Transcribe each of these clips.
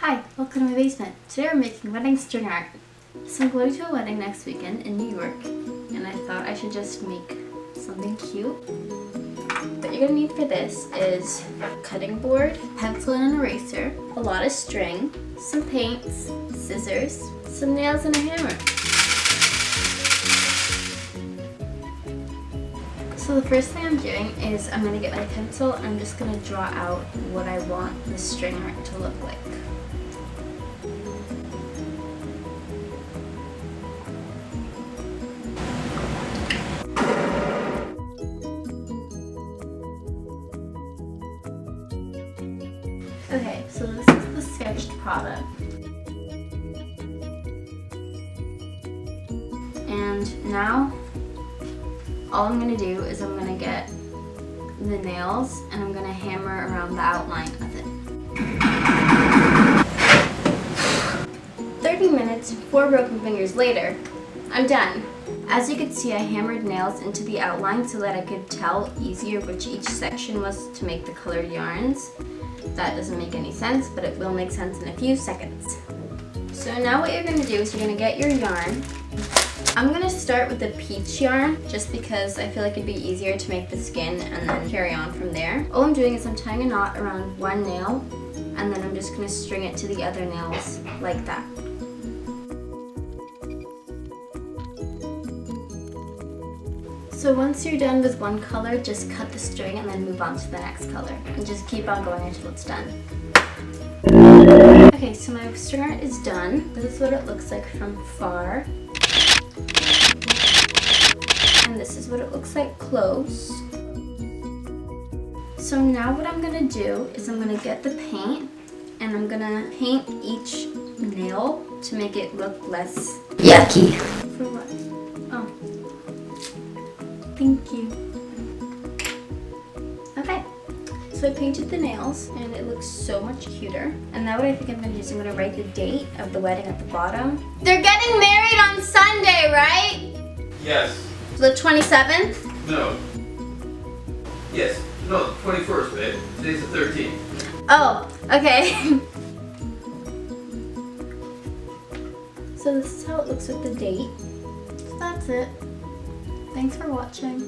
Hi, welcome to my basement. Today we're making wedding string art. So I'm going to a wedding next weekend in New York, and I thought I should just make something cute. What you're gonna need for this is a cutting board, pencil and an eraser, a lot of string, some paints, scissors, some nails and a hammer. So the first thing I'm doing is I'm gonna get my pencil and I'm just gonna draw out what I want the string art to look like. Okay, so this is the sketched product. And now, all I'm going to do is I'm going to get the nails and I'm going to hammer around the outline of it. 30 minutes, 4 broken fingers later, I'm done. As you can see, I hammered nails into the outline so that I could tell easier which each section was to make the colored yarns. That doesn't make any sense, but it will make sense in a few seconds. So now what you're going to do is you're going to get your yarn. I'm going to start with the peach yarn just because I feel like it'd be easier to make the skin and then carry on from there. All I'm doing is I'm tying a knot around one nail and then I'm just going to string it to the other nails like that. So once you're done with one color, just cut the string and then move on to the next color. And just keep on going until it's done. Okay, so my string art is done. This is what it looks like from far. And this is what it looks like close. So now what I'm gonna do is I'm gonna get the paint and I'm gonna paint each nail to make it look less yucky. For what? Oh. Thank you. Okay, so I painted the nails and it looks so much cuter. And now what I think I'm gonna do is I'm gonna write the date of the wedding at the bottom. They're getting married on Sunday, right? Yes. The 27th? No. Yes. No, the 21st, babe. Today's the 13th. Oh, okay. So this is how it looks with the date. So that's it. Thanks for watching.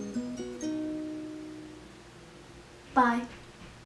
Bye.